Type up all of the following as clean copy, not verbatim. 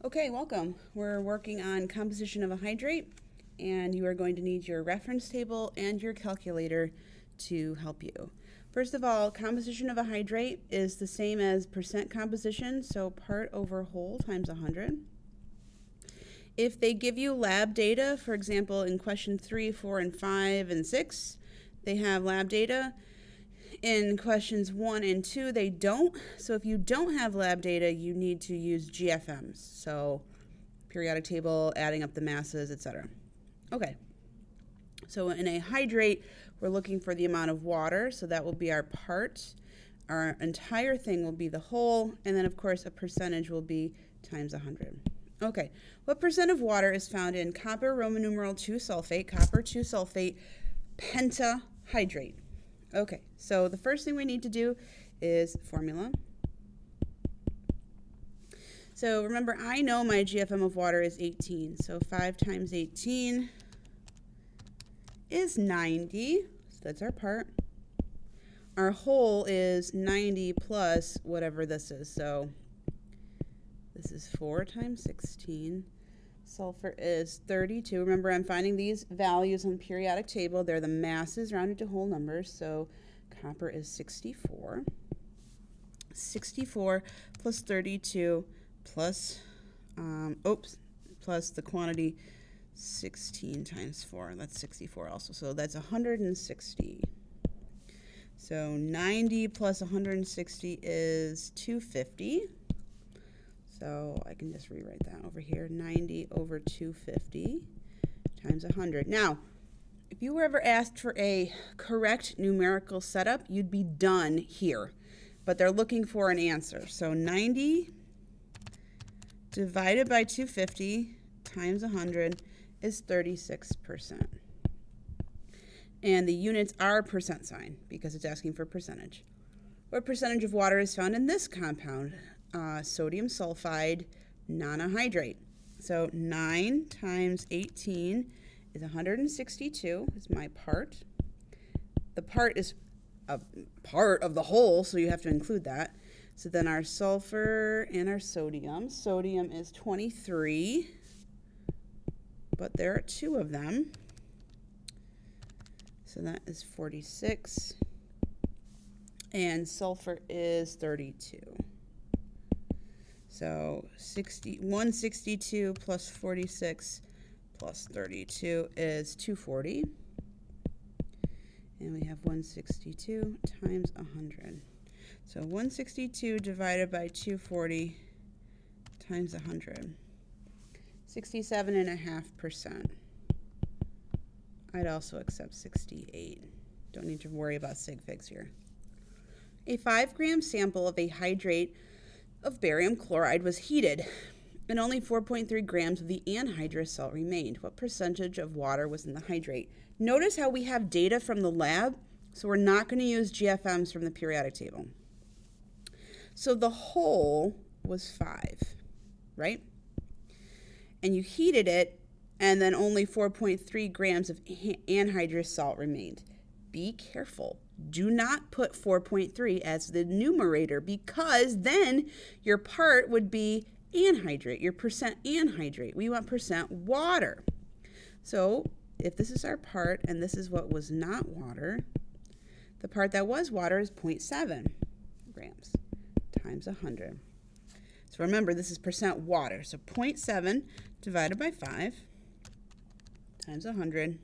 Okay, welcome. We're working on composition of a hydrate, and you are going to need your reference table and your calculator to help you. First of all, composition of a hydrate is the same as percent composition, so part over whole times 100. If they give you lab data, for example, in question 3, 4, and 5, and 6, they have lab data. In questions 1 and 2, they don't. So if you don't have lab data, you need to use GFMs. So periodic table, adding up the masses, etc. Okay. So in a hydrate, we're looking for the amount of water. So that will be our part. Our entire thing will be the whole. And then, of course, a percentage will be times 100. Okay. What percent of water is found in copper Roman numeral 2 sulfate, copper 2 sulfate, pentahydrate? Okay, so the first thing we need to do is formula. So remember, I know my GFM of water is 18. So 5 times 18 is 90. So that's our part. Our whole is 90 plus whatever this is. So this is 4 times 16. Sulfur is 32. Remember, I'm finding these values on the periodic table. They're the masses rounded to whole numbers. So copper is 64. 64 plus 32 plus, plus the quantity 16 times 4. That's 64 also. So that's 160. So 90 plus 160 is 250. So I can just rewrite that over here. 90 over 250 times 100. Now, if you were ever asked for a correct numerical setup, you'd be done here. But they're looking for an answer. So 90 divided by 250 times 100 is 36%. And the units are percent sign because it's asking for percentage. What percentage of water is found in this compound? Sodium sulfide nonahydrate. So 9 times 18 is 162 is my part. The part is a part of the whole, so you have to include that. So then our sulfur and our sodium. Sodium is 23, but there are 2 of them. So that is 46. And sulfur is 32. So 162 plus 46 plus 32 is 240. And we have 162 times 100. So 162 divided by 240 times 100. 67.5%. I'd also accept 68. Don't need to worry about sig figs here. A 5-gram sample of a hydrate of barium chloride was heated, and only 4.3 grams of the anhydrous salt remained. What percentage of water was in the hydrate? Notice how we have data from the lab, so we're not going to use GFMs from the periodic table. So the whole was 5, right? And you heated it, and then only 4.3 grams of anhydrous salt remained. Be careful. Do not put 4.3 as the numerator, because then your part would be anhydrate, your percent anhydrate. We want percent water. So if this is our part and this is what was not water, the part that was water is 0.7 grams times 100. So remember, this is percent water. So 0.7 divided by 5 times 100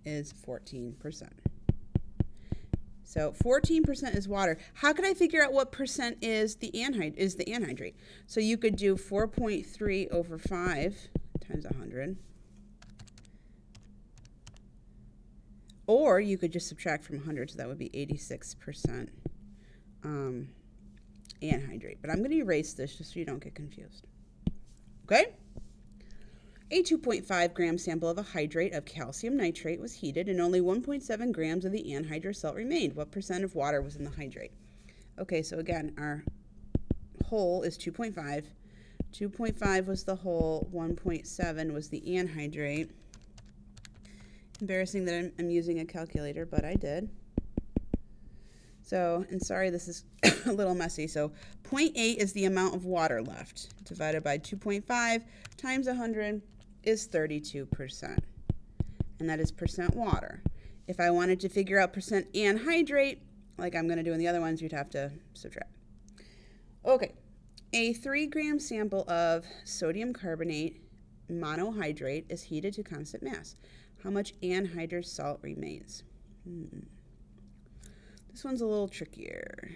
is 14%. So 14% is water. How can I figure out what percent is the anhydrate? So you could do 4.3 over 5 times 100. Or you could just subtract from 100, so that would be 86% anhydrate. But I'm going to erase this just so you don't get confused. Okay? A 2.5 gram sample of a hydrate of calcium nitrate was heated, and only 1.7 grams of the anhydrous salt remained. What percent of water was in the hydrate? Okay, so again, our whole is 2.5. 2.5 was the whole, 1.7 was the anhydrate. Embarrassing that I'm using a calculator, but I did. So, and sorry, this is a little messy. So 0.8 is the amount of water left divided by 2.5 times 100 is 32%. And that is percent water. If I wanted to figure out percent anhydrate, like I'm going to do in the other ones, you'd have to subtract. Okay, a 3-gram sample of sodium carbonate monohydrate is heated to constant mass. How much anhydrous salt remains? This one's a little trickier.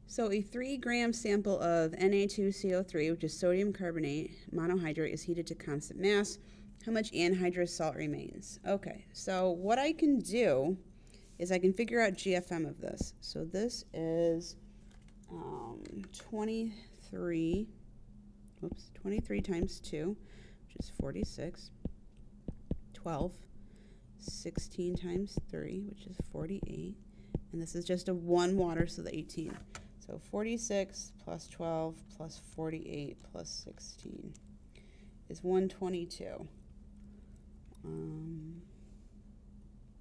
So a 3-gram sample of Na2CO3, which is sodium carbonate monohydrate, is heated to constant mass. How much anhydrous salt remains? Okay, so what I can do is I can figure out GFM of this. So this is 23 times 2, which is 46, 12, 16 times 3, which is 48, and this is just a 1 water, so the 18. So 46 plus 12 plus 48 plus 16 is 122.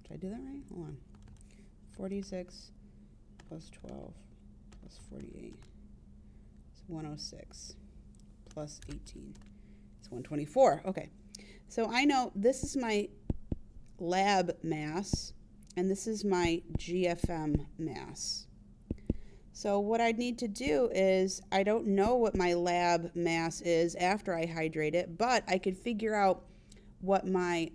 Did I do that right? Hold on. 46 plus 12 plus 48 is 106 plus 18 is 124. Okay. So I know this is my lab mass and this is my GFM mass. So what I'd need to do is, I don't know what my lab mass is after I hydrate it, but I could figure out what my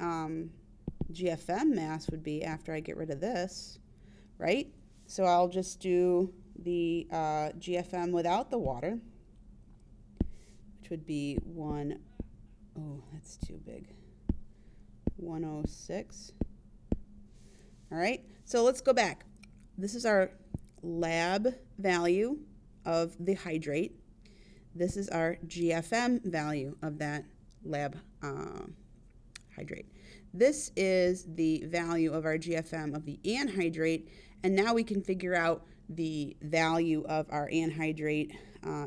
GFM mass would be after I get rid of this, right? So I'll just do the GFM without the water, which would be that's too big, 106. All right, so let's go back. This is our lab value of the hydrate. This is our GFM value of that lab hydrate. This is the value of our GFM of the anhydrate, and now we can figure out the value of our anhydrate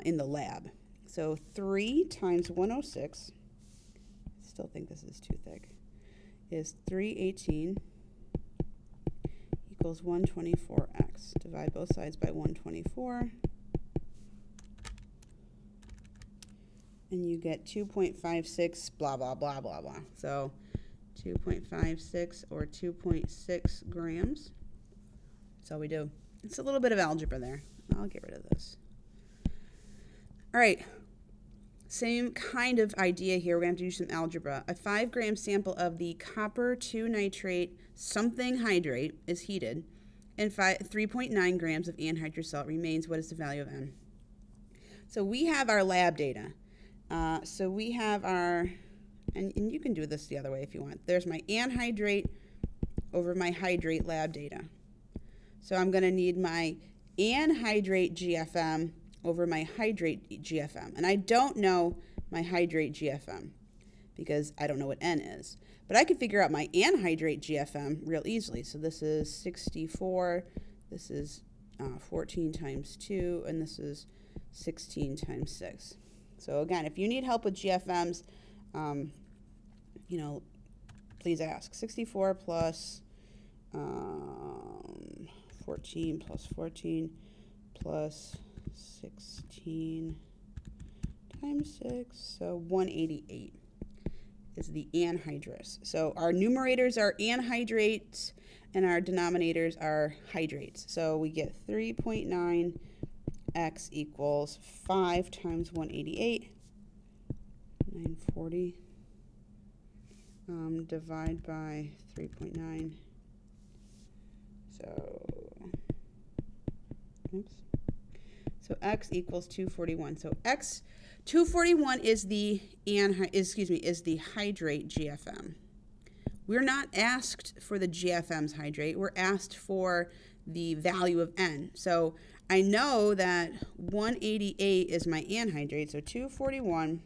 in the lab. So 3 times 106, I still think this is too thick, is 318 equals 124x. Divide both sides by 124. And you get 2.56 blah, blah, blah, blah, blah. So 2.56 or 2.6 grams. That's all we do. It's a little bit of algebra there. I'll get rid of this. All right. Same kind of idea here. We're going to have to do some algebra. A 5-gram sample of the copper 2 nitrate something hydrate is heated, and 3.9 grams of anhydrous salt remains. What is the value of N? So we have our lab data. So we have our, and you can do this the other way if you want. There's my anhydrate over my hydrate lab data. So I'm going to need my anhydrate GFM over my hydrate GFM. And I don't know my hydrate GFM because I don't know what N is. But I could figure out my anhydrate GFM real easily. So this is 64, this is 14 times 2, and this is 16 times 6. So again, if you need help with GFMs, please ask. 64 plus 14 plus 14 plus 16 times 6, so 188 is the anhydrous. So our numerators are anhydrates and our denominators are hydrates. So we get 3.9 x equals 5 times 188, 940, divide by 3.9, so, so x equals 241. So x 241 is the hydrate GFM. We're not asked for the GFM's hydrate. We're asked for the value of N. So I know that 188 is my anhydrate. So 241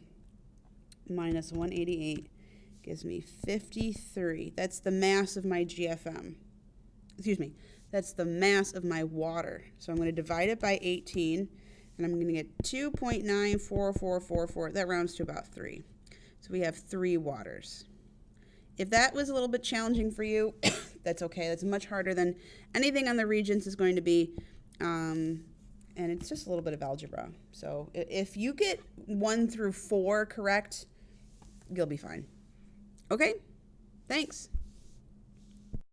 minus 188 gives me 53. That's the mass of my GFM. Excuse me. That's the mass of my water. So I'm going to divide it by 18. And I'm going to get 2.94444. That rounds to about 3. So we have 3 waters. If that was a little bit challenging for you, that's okay. That's much harder than anything on the Regents is going to be. and it's just a little bit of algebra. So if you get 1 through 4 correct, you'll be fine. Okay, thanks.